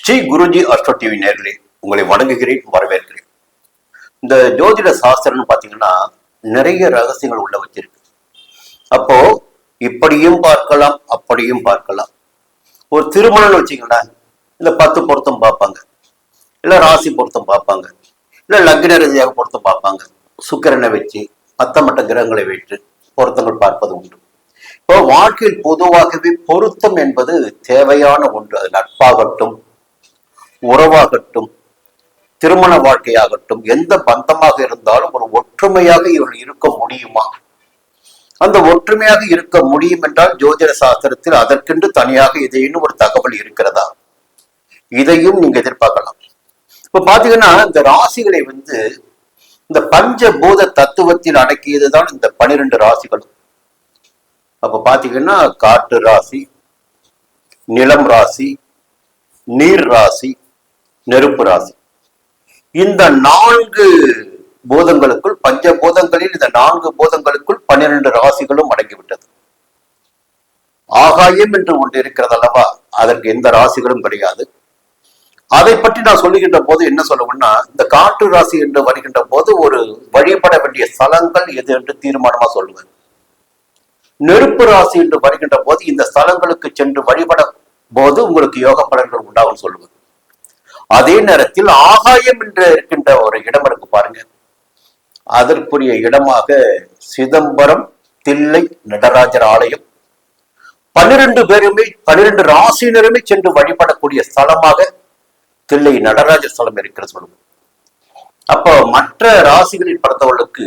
Sri Guruji astro TV நேர்களே, உங்களை வணங்குகிறேன், வரவேற்கிறேன். இந்த ஜோதிட சாஸ்திரம்னு பாத்தீங்கன்னா நிறைய ரகசியங்கள் உள்ள வச்சிருக்கு. அப்போ இப்படியும் பார்க்கலாம், அப்படியும் பார்க்கலாம். ஒரு திருமணம்னு வச்சுங்களேன், இல்ல 10 பொருத்தம் பார்ப்பாங்க, இல்ல ராசி பொருத்தம் பார்ப்பாங்க, இல்ல லக்ன ரீதியாக பொருத்தம் பார்ப்பாங்க. சுக்கிரனை வச்சு மற்ற கிரகங்களை வைத்து பொருத்தங்கள் பார்ப்பது உண்டு. இப்போ வாழ்க்கையில் பொதுவாகவே பொருத்தம் என்பது தேவையான ஒன்று. அது நட்பாகட்டும், உறவாகட்டும், திருமண வாழ்க்கையாகட்டும், எந்த பந்தமாக இருந்தாலும் ஒரு ஒற்றுமையாக இவர்கள் இருக்க முடியுமா? அந்த ஒற்றுமையாக இருக்க முடியும் என்றால் ஜோதிட சாஸ்திரத்தில் அதற்கென்று தனியாக இதைன்னு ஒரு தகவல் இருக்கிறதா? இதையும் நீங்க எதிர்பார்க்கலாம். இப்ப பாத்தீங்கன்னா இந்த ராசிகளை இந்த பஞ்சபூத தத்துவத்தில் அடக்கியதுதான் இந்த 12 ராசிகளும். அப்ப பாத்தீங்கன்னா காற்று ராசி, நிலம் ராசி, நீர் ராசி, நெருப்பு ராசி. இந்த 4 பூதங்களுக்குள், பஞ்சபூதங்களில் இந்த 4 பூதங்களுக்குள் 12 ராசிகளும் அடங்கிவிட்டது. ஆகாயம் என்று ஒன்று இருக்கிறது அல்லவா, அதற்கு எந்த ராசிகளும் கிடையாது. அதை பற்றி நான் சொல்லுகின்ற போது என்ன சொல்லுவேன்னா, இந்த காற்று ராசி என்று வருகின்ற போது ஒரு வழிபட வேண்டிய ஸ்தலங்கள் எது என்று தீர்மானமா சொல்லுவேன். நெருப்பு ராசி என்று வருகின்ற போது இந்த ஸ்தலங்களுக்கு சென்று வழிபட போது உங்களுக்கு யோக பலன்கள் உண்டாகும் சொல்லுவேன். அதே நேரத்தில் ஆகாயம் என்று இருக்கின்ற ஒரு இடம் இருக்கு பாருங்க, அதற்குரிய இடமாக சிதம்பரம் தில்லை நடராஜர் ஆலயம் 12 ராசியினருமே சென்று வழிபடக்கூடிய ஸ்தலமாக தில்லை நடராஜர் ஸ்தலம் இருக்கிற சொல்லுவோம். அப்போ மற்ற ராசிகளில் பிறந்தவர்களுக்கு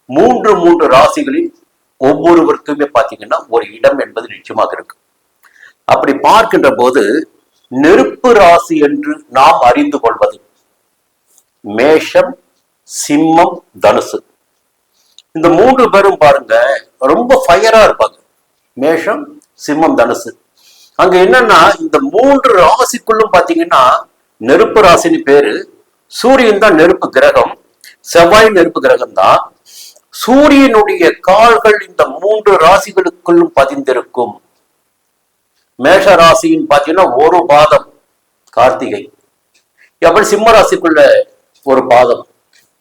3 ராசிகளில் ஒவ்வொருவருக்குமே பாத்தீங்கன்னா ஒரு இடம் என்பது நிச்சயமாக இருக்கு. அப்படி பார்க்கின்ற போது நெருப்பு ராசி என்று நாம் அறிந்து கொள்வது மேஷம், சிம்மம், தனுசு. இந்த 3 பேரும் பாருங்க ரொம்ப ஃபயரா இருப்பாங்க. மேஷம், சிம்மம், தனுசு. அங்க என்னன்னா இந்த 3 ராசிக்குள்ளும் பாத்தீங்கன்னா நெருப்பு ராசின்னு பேரு. சூரியன் தான் நெருப்பு கிரகம், செவ்வாய் நெருப்பு கிரகம் தான். சூரியனுடைய கால்கள் இந்த 3 ராசிகளுக்குள்ளும் பதிந்திருக்கும். மேஷ ராசின்னு பாத்தீங்கன்னா ஒரு பாதம் கார்த்திகை, எப்படி சிம்ம ராசிக்குள்ள ஒரு பாதம்,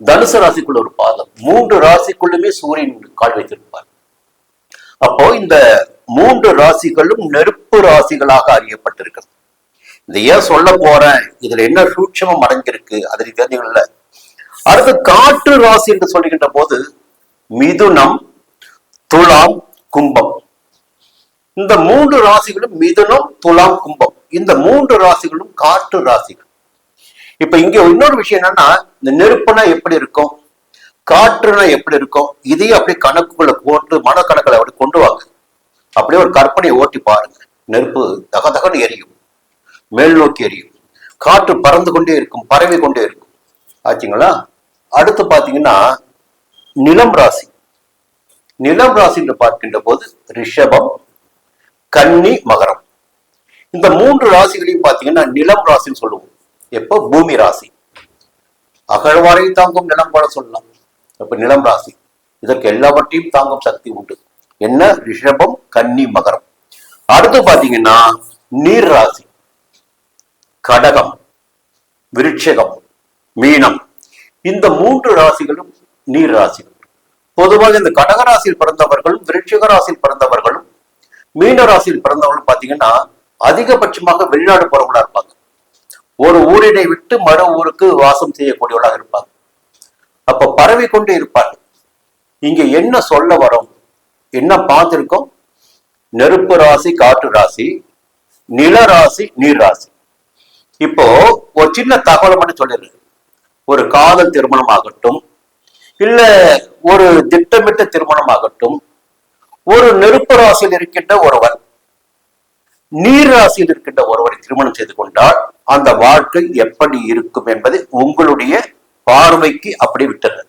தனுசு ராசிக்குள்ள ஒரு பாதம், 3 ராசிக்குள்ளுமே சூரியன் கால் வைத்திருப்பார். அப்போ இந்த 3 ராசிகளும் நெருப்பு ராசிகளாக அறியப்பட்டிருக்கிறது. இதை ஏன் சொல்ல போறேன், இதுல என்ன சூட்சமம் அடைஞ்சிருக்கு அதை தெரிஞ்சுக்கல. அடுத்து காற்று ராசி என்று சொல்லுகின்ற போது மிதுனம், துலாம், கும்பம். இந்த 3 ராசிகளும் மிதுனம், துலாம், கும்பம். இந்த 3 ராசிகளும் காற்று ராசிகள். இப்ப இங்க இன்னொரு விஷயம் என்னன்னா, இந்த நெருப்புனா எப்படி இருக்கும், காற்றுனா எப்படி இருக்கும், இதையும் அப்படி கணக்குக்குள்ள போட்டு மனக்கணக்கில் அப்படி கொண்டு வாங்க. அப்படியே ஒரு கற்பனையை ஓட்டி பாருங்க. நெருப்பு தகதகன்னு எரியும், மேல் நோக்கி எரியும். காற்று பறந்து கொண்டே இருக்கும், பரவி கொண்டே இருக்கும். ஆச்சுங்களா? அடுத்து பாத்தீங்கன்னா நிலம் ராசி. நிலம் ராசி என்று பார்க்கின்ற போது ரிஷபம், கன்னி, மகரம். இந்த 3 ராசிகளையும் பாத்தீங்கன்னா நிலம் ராசின்னு சொல்லுவோம். எப்போ பூமி ராசி, அகழ்வாரை தாங்கும் நிலம் போல சொல்லலாம். அப்ப நிலம் ராசி இதற்கு எல்லாவற்றையும் தாங்கும் சக்தி உண்டு. என்ன? ரிஷபம், கன்னி, மகரம். அடுத்து பாத்தீங்கன்னா நீர் ராசி, கடகம், விருட்சிகம், மீனம். இந்த 3 ராசிகளும் நீர் ராசிகள். பொதுவாக இந்த கடக ராசியில் பிறந்தவர்களும், விருட்சிக ராசியில் பிறந்தவர்களும், மீன ராசியில் பிறந்தவர்களும் பாத்தீங்கன்னா அதிகபட்சமாக வெளிநாடு போறவங்களா இருப்பாங்க. ஒரு ஊரினை விட்டு மறு ஊருக்கு வாசம் செய்யக்கூடியவர்களாக இருப்பாங்க. அப்ப பரவி கொண்டே இருப்பார்கள். இங்க என்ன சொல்ல வரோம், என்ன பார்த்திருக்கோம்? நெருப்பு ராசி, காற்று ராசி, நில ராசி, நீர் ராசி. இப்போ ஒரு சின்ன தகவலை மட்டும் சொல்லிடுறேன். ஒரு காதல் திருமணம் ஆகட்டும், இல்ல ஒரு திட்டமிட்ட திருமணம் ஆகட்டும், ஒரு நெருப்பு ராசியில் இருக்கின்ற ஒருவர் நீர் ராசியில் இருக்கின்ற ஒருவரை திருமணம் செய்து கொண்டால் அந்த வாழ்க்கை எப்படி இருக்கும் என்பதை உங்களுடைய பார்வைக்கு அப்படி விட்டது.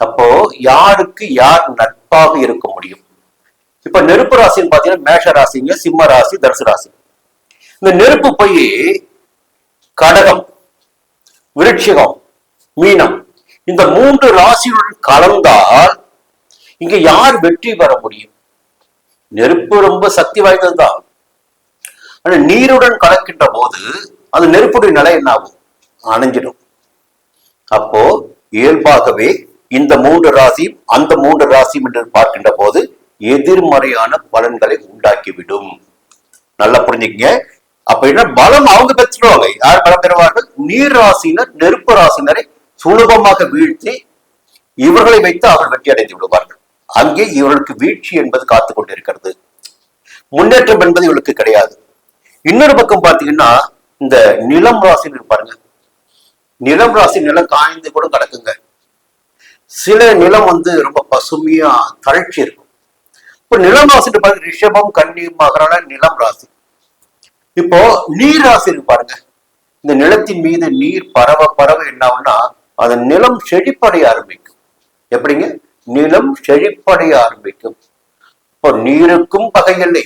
அப்போ யாருக்கு யார் நட்பாக இருக்க முடியும்? இப்ப நெருப்பு ராசின்னு பாத்தீங்கன்னா மேஷ ராசிங்க, சிம்ம ராசி, தனுசு ராசி. இந்த நெருப்பு போய் கடகம், விருட்சிகம், மீனம் இந்த 3 ராசியுடன் கலந்தால் இங்க யார் வெற்றி பெற முடியும்? நெருப்பு ரொம்ப சக்தி வாய்ந்ததுதான். ஆனா நீருடன் கலக்கின்ற போது அது நெருப்புடைய நிலை என்ன ஆகும்? அணைஞ்சிடும். அப்போ இயல்பாகவே இந்த 3 ராசியும் அந்த 3 ராசியும் என்று பார்க்கின்ற போது எதிர்மறையான பலன்களை உண்டாக்கிவிடும். நல்லா புரிஞ்சுக்கங்க. அப்ப என்ன பலம் அவங்க பெற்றுருவாங்க. யார் பலம் பெறுவார்கள்? நீர் ராசினர் நெருப்பு ராசினரை சுலபமாக வீழ்த்தி இவர்களை வைத்து அவர்கள் வெற்றி அடைந்து விடுவார்கள். அங்கே இவர்களுக்கு வீழ்ச்சி என்பது காத்து கொண்டிருக்கிறது. முன்னேற்றம் என்பது இவளுக்கு கிடையாது. இன்னொரு பக்கம் பாத்தீங்கன்னா இந்த நிலம் ராசின்னு பாருங்க. நிலம் ராசி நிலம் காய்ந்து கூட கிடக்குங்க. சில நிலம் ரொம்ப பசுமையா தழச்சி இருக்கும். இப்ப நிலம் ராசி பாருங்க, ரிஷபம் கன்னி மகரான நிலம் ராசி. இப்போ நீர் ராசி பாருங்க, இந்த நிலத்தின் மீது நீர் பரவ பரவ என்ன ஆகும்னா அந்த நிலம் செழிப்படைய ஆரம்பிக்கும். எப்படிங்க? நிலம் செழிப்படைய ஆரம்பிக்கும். இப்போ நீருக்கும் பகையில்லை,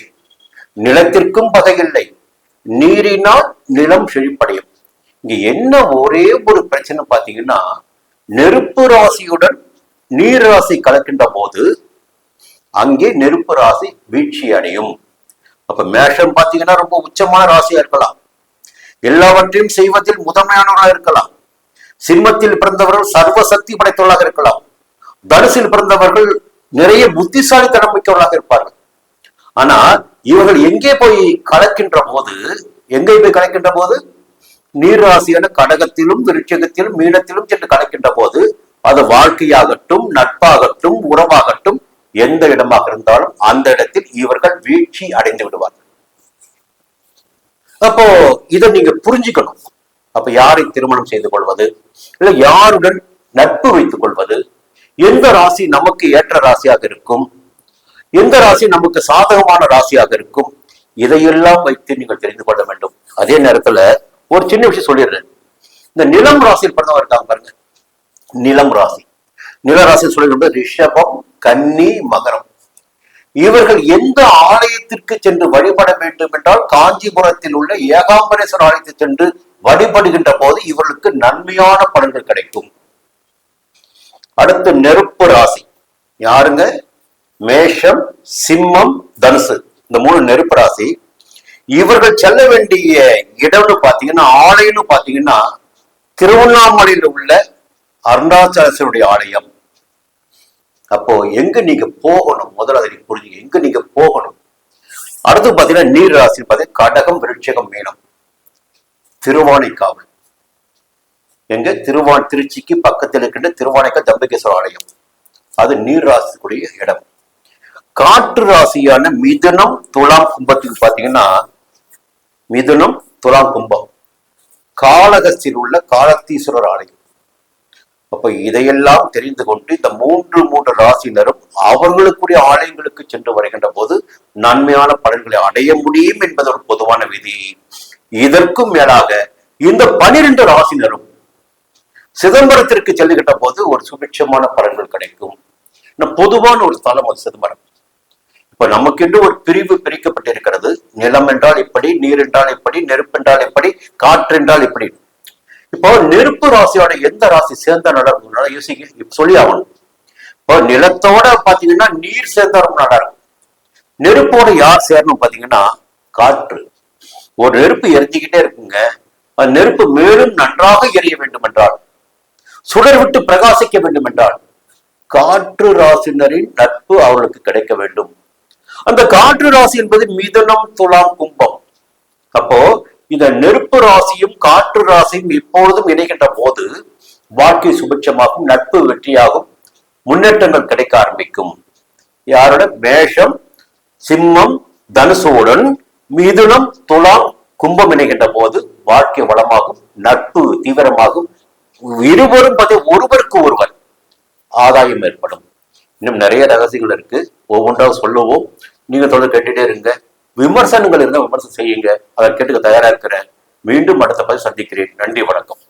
நிலத்திற்கும் பகையில்லை, நீரினால் நிலம் செழிப்படையும். இங்க என்ன ஒரே ஒரு பிரச்சனை பாத்தீங்கன்னா, நெருப்பு ராசியுடன் நீர் ராசி கலக்கின்ற போது அங்கே நெருப்பு ராசி வீழ்ச்சி அடையும். அப்ப மேஷம் பாத்தீங்கன்னா ரொம்ப உச்சமான ராசியா இருக்கலாம், எல்லாவற்றையும் செய்வதில் முதன்மையானவராக இருக்கலாம். சிம்மத்தில் பிறந்தவர்கள் சர்வ சக்தி படைத்தவர்களாக இருக்கலாம். தனுசில் பிறந்தவர்கள் நிறைய புத்திசாலித்தனம் மிக்கவர்களாக இருப்பார்கள். ஆனா இவர்கள் எங்கே போய் கலக்கின்ற போது, நீர் ராசியான கடகத்திலும் விருட்சகத்திலும் மீனத்திலும் சென்று கலக்கின்ற போது அது வாழ்க்கையாகட்டும் நட்பாகட்டும் உறவாகட்டும் எந்த இடமாக இருந்தாலும் அந்த இடத்தில் இவர்கள் வீழ்ச்சி அடைந்து விடுவார்கள். அப்போ இதை நீங்க புரிஞ்சுக்கணும். அப்ப யாரை திருமணம் செய்து கொள்வது, இல்ல யாருடன் நட்பு வைத்துக் கொள்வது, எந்த ராசி நமக்கு ஏற்ற ராசியாக இருக்கும், எந்த ராசி நமக்கு சாதகமான ராசியாக இருக்கும், இதையெல்லாம் வைத்து நீங்கள் தெரிந்து கொள்ள வேண்டும். அதே நேரத்துல ஒரு சின்ன விஷயம் சொல்லிடுறேன். இந்த நிலம் ராசியில் பிறந்தவர் இருக்காங்க பாருங்க, நிலம் ராசி சொல்லுகின்ற ரிஷபம் கன்னி மகரம். இவர்கள் எந்த ஆலயத்திற்கு சென்று வழிபட வேண்டும் என்றால் காஞ்சிபுரத்தில் உள்ள ஏகாம்பரேஸ்வரர் ஆலயத்தில் சென்று வழிபடுகின்ற போது இவர்களுக்கு நன்மையான பலன்கள் கிடைக்கும். அடுத்து நெருப்பு ராசி யாருங்க? மேஷம் சிம்மம் தனுசு, இந்த 3 நெருப்பு ராசி. இவர்கள் செல்ல வேண்டிய இடம்னு பாத்தீங்கன்னா, ஆலயம்னு பாத்தீங்கன்னா திருவண்ணாமலையில் உள்ள அருணாச்சலேஸ்வருடைய ஆலயம். அப்போ எங்க நீங்க போகணும், முதல்ல அதை புரிஞ்சுங்க, எங்க நீங்க போகணும். அடுத்து பாத்தீங்கன்னா நீர் ராசி பாத்தீங்கன்னா கடகம் விருட்சகம் மீனம், திருவானைக்காவல். எங்க? திருச்சிக்கு பக்கத்தில் இருக்கின்ற திருவானைக்கால் தம்பிகேஸ்வரர் ஆலயம், அது நீர் ராசிக்குரிய இடம். காற்று ராசியான மிதுனம் துலாம் கும்பத்துக்கு பாத்தீங்கன்னா, மிதுனம் துலாம் கும்பம் காளகஸ்தியில் உள்ள காலத்தீஸ்வரர் ஆலயம். அப்ப இதையெல்லாம் தெரிந்து கொண்டு இந்த 3 ராசியினரும் அவர்களுக்குரிய ஆலயங்களுக்கு சென்று வருகின்ற போது நன்மையான பலன்களை அடைய முடியும் என்பது ஒரு பொதுவான விதி. இதற்கும் மேலாக இந்த 12 ராசினரும் சிதம்பரத்திற்கு செல்லுகின்ற போது ஒரு சுபிட்சமான பலன்கள் கிடைக்கும். பொதுவான ஒரு ஸ்தலம் அது சிதம்பரம். இப்ப நமக்கென்று ஒரு பிரிவு பிரிக்கப்பட்டிருக்கிறது. நிலம் என்றால் இப்படி, நீர் என்றால் இப்படி, நெருப்பு என்றால் எப்படி, காற்று என்றால் இப்படி. இப்போ நெருப்பு ராசியோட எந்த ராசி சேர்ந்த நடக்கும் யோசிக்க சொல்லி ஆகணும். இப்போ நிலத்தோட பாத்தீங்கன்னா நீர் சேர்ந்தாலும் நல்லா இருக்கும். நெருப்போட யார் சேரணும் பாத்தீங்கன்னா காற்று. ஒரு நெருப்பு எரிஞ்சுக்கிட்டே இருக்குங்க, அந்த நெருப்பு மேலும் நன்றாக எரிய வேண்டும் என்றால், சுடர் விட்டு பிரகாசிக்க வேண்டும் என்றால் காற்று ராசினரின் நட்பு அவர்களுக்கு கிடைக்க வேண்டும். அந்த காற்று ராசி என்பது மிதுனம் துலாம் கும்பம். அப்போ இந்த நெருப்பு ராசியும் காற்று ராசியும் எப்பொழுதும் இணைகின்ற போது வாழ்க்கை சுபிட்சமாகும், நட்பு வெற்றியாகும், முன்னேற்றங்கள் கிடைக்க ஆரம்பிக்கும். யாரோட? மேஷம் சிம்மம் தனுசோடன் மிதுனம் துலாம் கும்பம் இணைகின்ற போது வாழ்க்கை வளமாகும், நட்பு தீவிரமாகும், இருவரும் ஒருவருக்கு ஒருவர் ஆதாயம் ஏற்படும். இன்னும் நிறைய ரகசியங்கள் இருக்கு, ஒவ்வொன்றாக சொல்லுவோம். நீங்க தொடர்ந்து கேட்டுட்டே இருங்க. விமர்சனங்கள் இருந்தால் விமர்சனம் செய்யுங்க, அதை கேட்டுக்க தயாரா இருக்கிறேன். மீண்டும் அடுத்த பதிவு சந்திக்கிறேன். நன்றி, வணக்கம்.